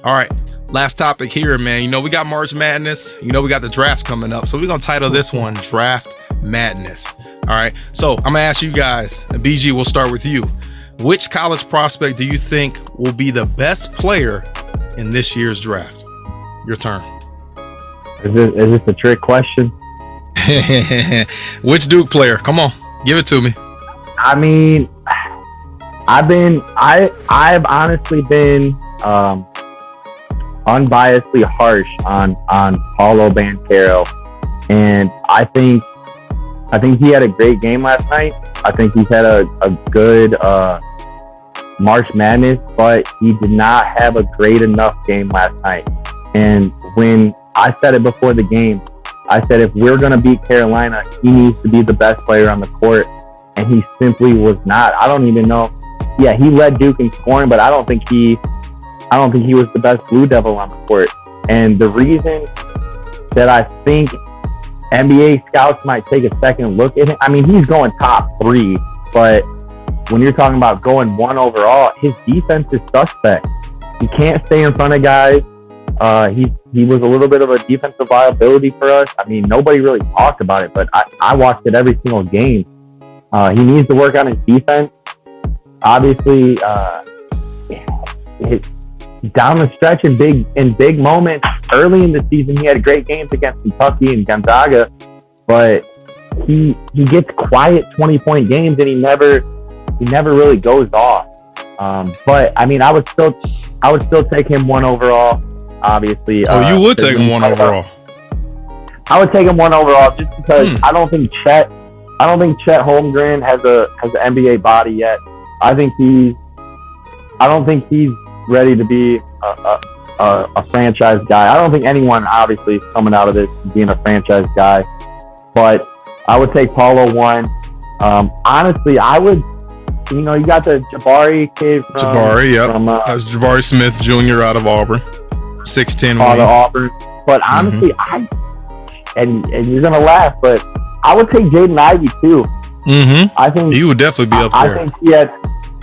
All right. Last topic here, man. We got March Madness. We got the draft coming up. So we're going to title this one Draft Madness. All right. So I'm going to ask you guys, and BG, we'll start with you. Which college prospect do you think will be the best player in this year's draft? Your turn. Is this a trick question? Which Duke player? Come on, give it to me. I mean, I've honestly been unbiasedly harsh on Paolo Banchero, and I think he had a great game last night. I think he's had a good March Madness, but he did not have a great enough game last night. And when I said it before the game, I said if we're going to beat Carolina, he needs to be the best player on the court, and he simply was not. I don't even know. Yeah, he led Duke in scoring, but I don't think he was the best Blue Devil on the court. And the reason that I think NBA scouts might take a second look at him, I mean, he's going top 3, but when you're talking about going 1 overall, his defense is suspect. He can't stay in front of guys. He was a little bit of a defensive liability for us. I mean, nobody really talked about it, but I watched it every single game. He needs to work on his defense. Obviously, down the stretch in big moments early in the season, he had great games against Kentucky and Gonzaga, but he gets quiet 20-point games and he never really goes off. But I mean, I would still take him 1 overall. Obviously, you would take him 1 overall. I would take him 1 overall just because I don't think Chet Holmgren has an NBA body yet. I don't think he's ready to be a franchise guy. I don't think anyone obviously coming out of this being a franchise guy, but I would take Paulo 1. Honestly, I would. You got the Jabari kid from that's Jabari Smith Jr. out of Auburn, 6'10". Out of Auburn. But honestly, and you're gonna laugh, but I would take Jaden Ivey too. I think he would definitely be up there. I think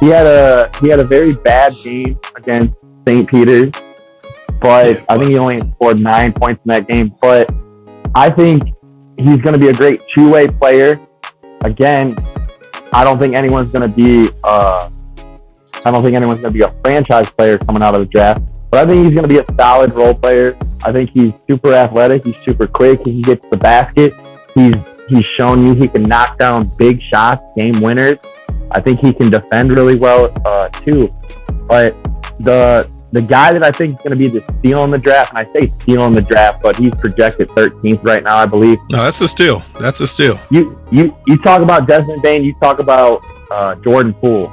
he had a very bad game against St. Peter's, but I think he only scored 9 points in that game. But I think he's going to be a great two-way player. Again, I don't think anyone's going to be a franchise player coming out of the draft, but I think he's going to be a solid role player. I think he's super athletic. He's super quick. He can get to the basket. He's shown you he can knock down big shots, game winners. I think he can defend really well too. But the guy that I think is going to be the steal in the draft, and I say steal in the draft, but he's projected 13th right now, I believe. No, that's a steal. That's a steal. You talk about Desmond Bane, you talk about Jordan Poole.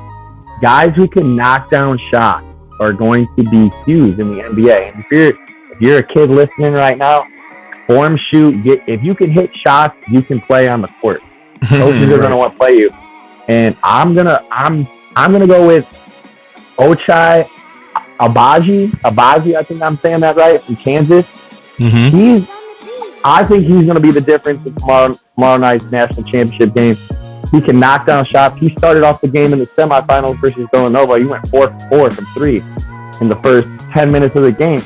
Guys who can knock down shots are going to be huge in the NBA. And if you're a kid listening right now, form shoot. If you can hit shots, you can play on the court. Coaches are going to want to play you. And I'm gonna go with Ochai Agbaji. I think I'm saying that right, from Kansas. I think he's going to be the difference in tomorrow night's national championship game. He can knock down shots. He started off the game in the semifinals versus Villanova. He went 4 for 4 from 3 in the first 10 minutes of the game.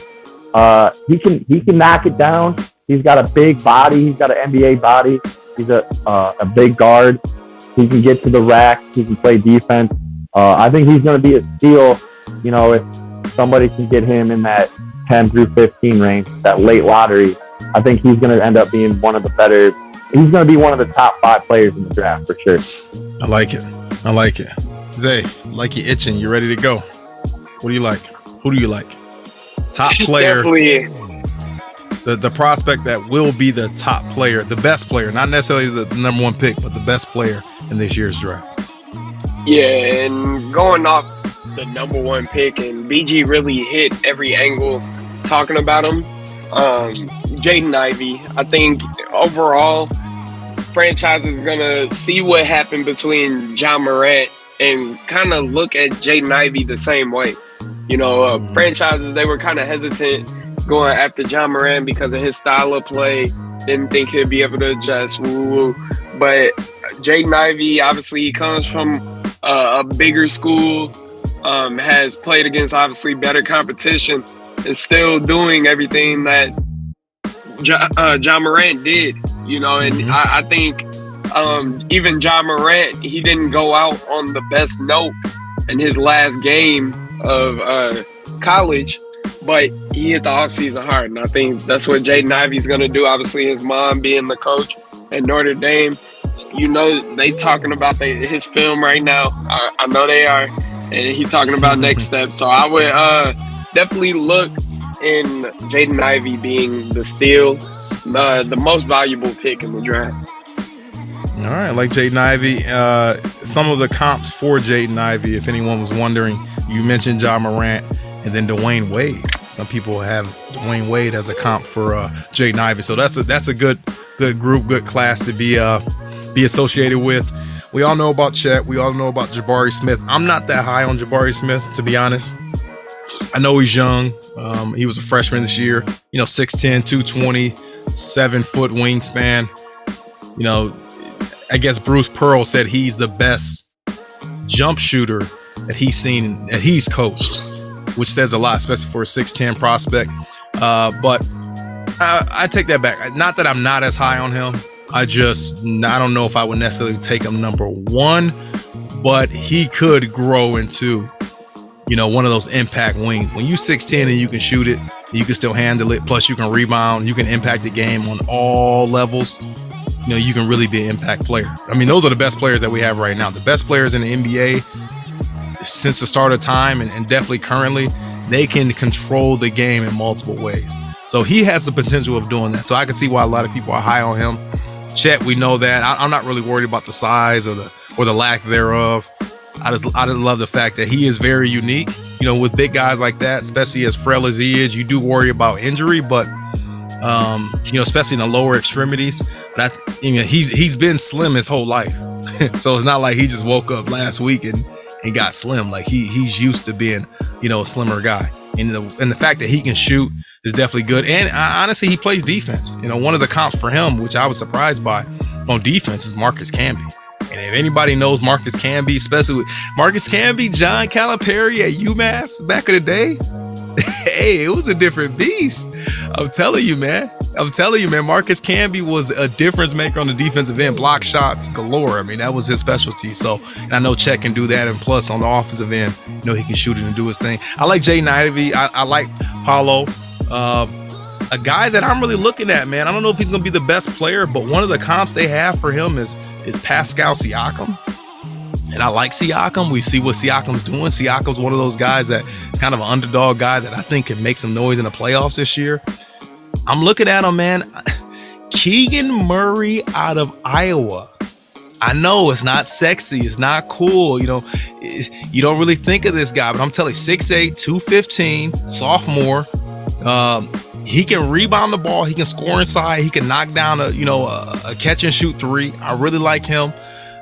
He can knock it down. He's got a big body. He's got an NBA body. He's a big guard. He can get to the rack. He can play defense. I think he's going to be a steal. If somebody can get him in that 10 through 15 range, that late lottery, I think he's going to end up being one of the better. He's going to be one of the top 5 players in the draft for sure. I like it. Zay, like you itching. You ready to go? What do you like? Who do you like? Top player. Definitely. The prospect that will be the top player, the best player, not necessarily the number 1 pick, but the best player in this year's draft. Yeah, and going off the number 1 pick, and BG really hit every angle talking about him. Jaden Ivey, I think overall, franchise is going to see what happened between John Morant and kind of look at Jaden Ivey the same way. Franchises, they were kind of hesitant going after John Morant because of his style of play. Didn't think he'd be able to adjust. But Jaden Ivey, obviously, he comes from a bigger school, has played against obviously better competition. is still doing everything that John Morant did, you know, and I think even John Morant, he didn't go out on the best note in his last game of college, but he hit the offseason hard, and I think that's what Jaden Ivey's going to do. Obviously, his mom being the coach at Notre Dame, you know, they talking about his film right now. I know they are, and he's talking about next steps. So I would definitely look in Jaden Ivey being the steal, the most valuable pick in the draft. All right, like Jaden Ivey. Some of the comps for Jaden Ivey, if anyone was wondering, you mentioned John Morant and then Dwayne Wade. Some people have Dwayne Wade as a comp for Jaden Ivey. So that's a good group, good class to be associated with. We all know about Chet. We all know about Jabari Smith. I'm not that high on Jabari Smith, to be honest. I know he's young. He was a freshman this year. 6'10", 220, 7-foot wingspan. I guess Bruce Pearl said he's the best jump shooter that he's seen, that he's coached, which says a lot, especially for a 6'10" prospect. But I take that back. Not that I'm not as high on him. I don't know if I would necessarily take him number one, but he could grow into, one of those impact wings. When you 6'10" and you can shoot it, you can still handle it. Plus you can rebound, you can impact the game on all levels. You can really be an impact player. I mean, those are the best players that we have right now. The best players in the NBA since the start of time and definitely currently, they can control the game in multiple ways. So he has the potential of doing that. So I can see why a lot of people are high on him. Chet, we know that. I'm not really worried about the size or the lack thereof. I just love the fact that he is very unique. With big guys like that, especially as frail as he is, you do worry about injury, but especially in the lower extremities. But he's been slim his whole life. So it's not like he just woke up last week and got slim. Like he's used to being, a slimmer guy. And the fact that he can shoot is definitely good. And honestly, he plays defense. One of the comps for him, which I was surprised by on defense, is Marcus Camby. And if anybody knows Marcus Camby, especially with Marcus Camby, John Calipari at UMass back in the day, hey, it was a different beast. I'm telling you, man. Marcus Camby was a difference maker on the defensive end, block shots galore. I mean, that was his specialty. So, and I know Chet can do that. And plus, on the offensive end, he can shoot it and do his thing. I like Jaden Ivey. I like Paulo. A guy that I'm really looking at, man. I don't know if he's going to be the best player, but one of the comps they have for him is Pascal Siakam. And I like Siakam. We see what Siakam's doing. Siakam's one of those guys that is kind of an underdog guy that I think can make some noise in the playoffs this year. I'm looking at him, man. Keegan Murray out of Iowa. I know it's not sexy. It's not cool. You don't really think of this guy, but I'm telling you, 6'8", 215, sophomore. He can rebound the ball. He can score inside. He can knock down a catch and shoot three. I really like him.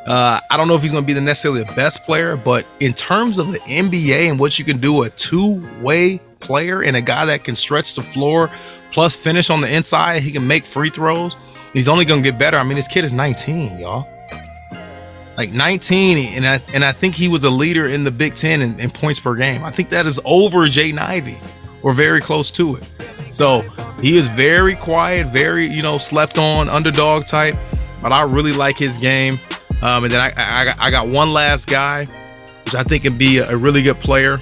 I don't know if he's going to be necessarily the best player, but in terms of the NBA and what you can do, a two-way player and a guy that can stretch the floor plus finish on the inside, he can make free throws. He's only going to get better. I mean, this kid is 19, y'all. Like 19, and I think he was a leader in the Big Ten in points per game. I think that is over Jaden Ivey, or very close to it. So he is very quiet, very slept on, underdog type, but I really like his game. And then I got one last guy, which I think can be a really good player.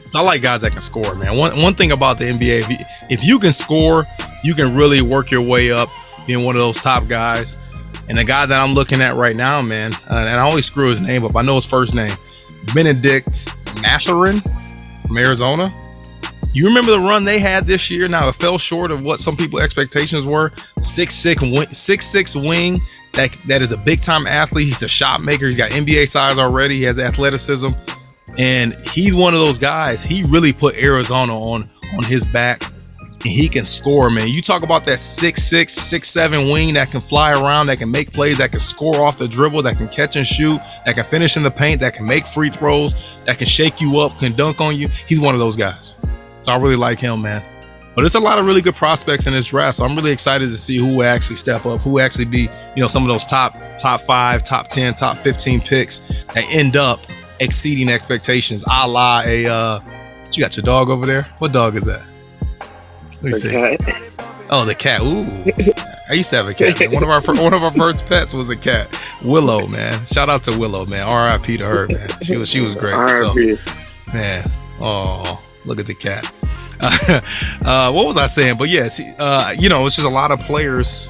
So I like guys that can score, man. One thing about the NBA, if you can score, you can really work your way up being one of those top guys. And the guy that I'm looking at right now, man, and I always screw his name up. I know his first name, Benedict Mathurin from Arizona. You remember the run they had this year? Now, it fell short of what some people's expectations were. 6'6" wing. That is a big-time athlete. He's a shot maker. He's got NBA size already. He has athleticism. And he's one of those guys. He really put Arizona on his back. And he can score, man. You talk about that 6'6", 6'7" wing that can fly around, that can make plays, that can score off the dribble, that can catch and shoot, that can finish in the paint, that can make free throws, that can shake you up, can dunk on you. He's one of those guys. So I really like him, man. But there's a lot of really good prospects in this draft. So I'm really excited to see who will actually step up, who will actually be, some of those top 5, top 10, top 15 picks that end up exceeding expectations, a la You got your dog over there? What dog is that? Let me see. Okay. Oh, the cat. Ooh. I used to have a cat. Man. One of our first pets was a cat. Willow, man. Shout out to Willow, man. R.I.P. to her, man. She was great. So, man. Oh, look at the cat. What was I saying? But yes, you know, it's just a lot of players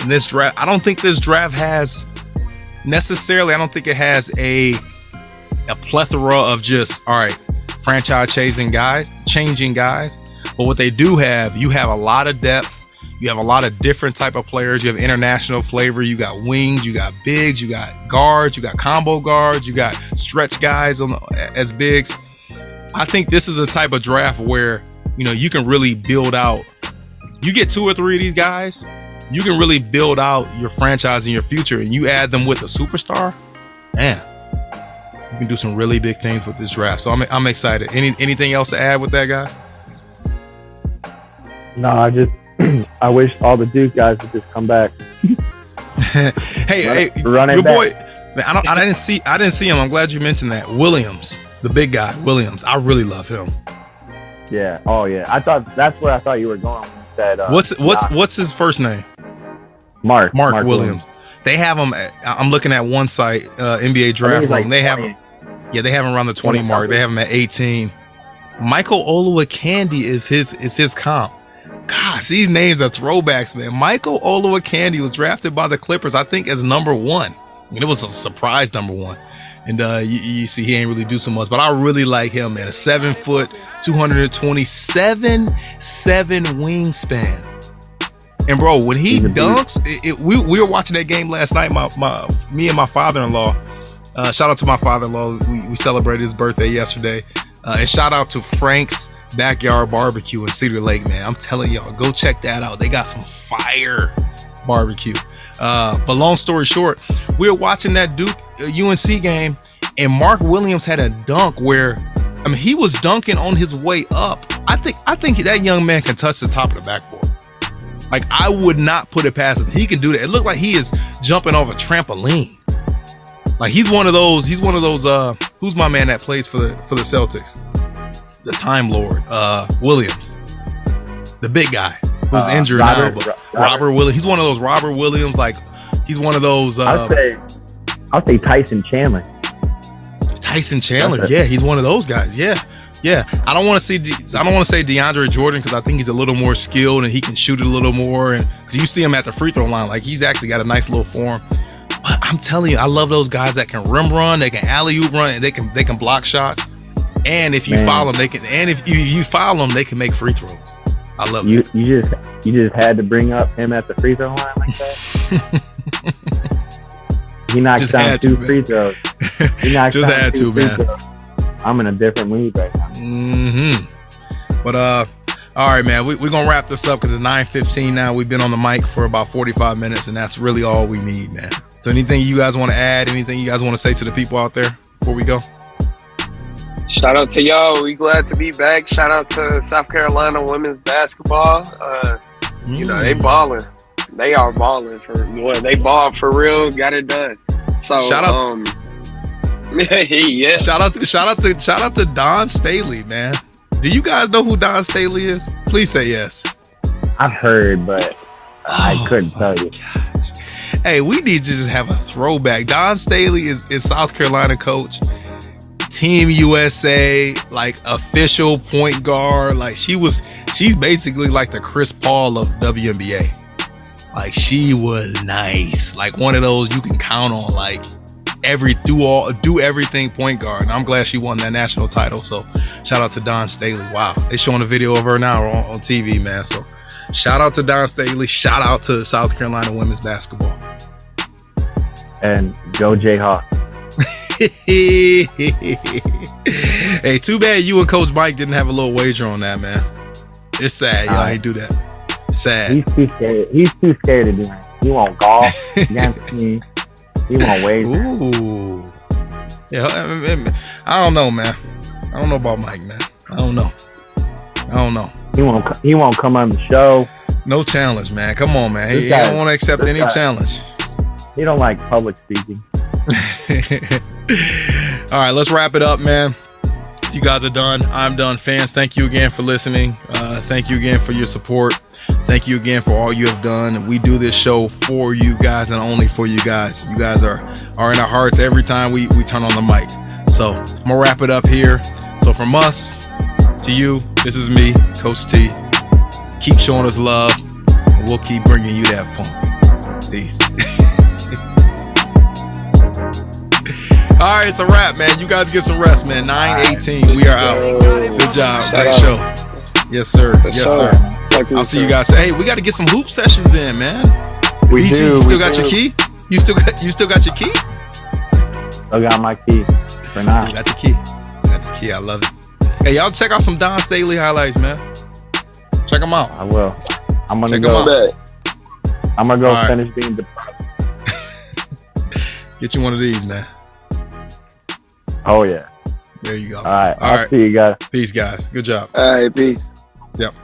in this draft. I don't think this draft has necessarily. I don't think it has a plethora of just franchise changing guys. But what they do have, you have a lot of depth. You have a lot of different type of players. You have international flavor. You got wings. You got bigs. You got guards. You got combo guards. You got stretch guys as bigs. I think this is a type of draft where, you know, you can really build out. You get 2 or 3 of these guys, you can really build out your franchise in your future, and you add them with a superstar, man, you can do some really big things with this draft. So I'm excited. Anything else to add with that, guys? No, I wish all the Duke guys would just come back. hey, your boy. Man, I didn't see him. I'm glad you mentioned that. Williams, the big guy, Williams. I really love him. Yeah. Oh yeah. That's where I thought you were going when you said. What's his first name? Mark Williams. They have him. I'm looking at one site, NBA Draft Room. They have him. Yeah, they have him around the 20 mark. They have him at 18. Michael Olowokandi is his comp. Gosh, these names are throwbacks, man. Michael Olowokandi was drafted by the Clippers, I think, as number 1. I mean, it was a surprise number 1. And you see he ain't really do so much, but I really like him, man. A 7 foot, 227 wingspan. And bro, when he dunks, we were watching that game last night. Me and my father-in-law. Shout out to my father-in-law. We celebrated his birthday yesterday. And shout out to Frank's Backyard Barbecue in Cedar Lake, man. I'm telling y'all, go check that out. They got some fire barbecue. But long story short, we were watching that Duke UNC game, and Mark Williams had a dunk where, I mean, he was dunking on his way up. I think that young man can touch the top of the backboard. Like, I would not put it past him. He can do that. It looked like he is jumping off a trampoline. Like, he's one of those. Who's my man that plays for the Celtics? The Time Lord, Williams, the big guy who's injured now. But Robert Williams. He's one of those Robert Williams. Like, he's one of those. I'll say Tyson Chandler. Tyson Chandler. Yeah, he's one of those guys. Yeah. I don't want to say DeAndre Jordan because I think he's a little more skilled and he can shoot it a little more. And because you see him at the free throw line, like, he's actually got a nice little form. But I'm telling you, I love those guys that can rim run, they can alley-oop run, and they can block shots. And if you foul them, they can. And if you foul them, they can make free throws. I love it. You just had to bring up him at the free throw line like that. He knocked down 2 free throws. He knocked just had to, man. Throws. I'm in a different mood right now. But all right, man. We're gonna wrap this up because it's 9:15 now. We've been on the mic for about 45 minutes, and that's really all we need, man. So anything you guys want to add? Anything you guys want to say to the people out there before we go? Shout out to y'all. We glad to be back. Shout out to South Carolina women's basketball. You know, they balling. They are balling they ball for real. Got it done. So shout out. Yeah. Shout out to Don Staley, man. Do you guys know who Don Staley is? Please say yes. I've heard, but I couldn't tell you. Gosh. Hey, we need to just have a throwback. Don Staley is South Carolina coach. Team USA, like, official point guard. Like, she's basically like the Chris Paul of WNBA. Like, she was nice. Like, one of those you can count on. Like, do everything point guard. And I'm glad she won that national title. So shout out to Don Staley. Wow, they showing a video of her now on TV, man. So shout out to Don Staley. Shout out to South Carolina women's basketball. And go Jayhawks. Hey, too bad you and Coach Mike didn't have a little wager on that, man. It's sad y'all ain't do that. Sad. He's too scared. He's too scared to do it. He won't golf against me. He won't wager. Ooh. Yeah, I don't know, man. I don't know about Mike, man. I don't know. He won't come on the show. No challenge, man. Come on, man. He don't want to accept any challenge. He don't like public speaking. All right, let's wrap it up, man. You guys are done. I'm done. Fans, thank you again for listening. Thank you again for your support. Thank you again for all you have done. We do this show for you guys and only for you guys. You guys are in our hearts every time we turn on the mic. So I'm going to wrap it up here. So from us to you, this is me, Coach T. Keep showing us love, and we'll keep bringing you that fun. Peace. All right, it's a wrap, man. You guys get some rest, man. 9:18. We are out. Good job. Great show. Yes, sir. Yes, sir. I'll see you guys. Hey, we got to get some hoop sessions in, man. We BG, do. you still got your key? You still got your key? I got my key for now. Still got the key. Still got the key. I love it. Hey, y'all check out some Don Staley highlights, man. Check them out. I will. I'm gonna Check go. them out. I'm gonna go All right. finish being depressed. Get you one of these, man. Oh yeah. There you go. All right. All I'll right. see you guys. Peace, guys. Good job. All right, peace. Yep.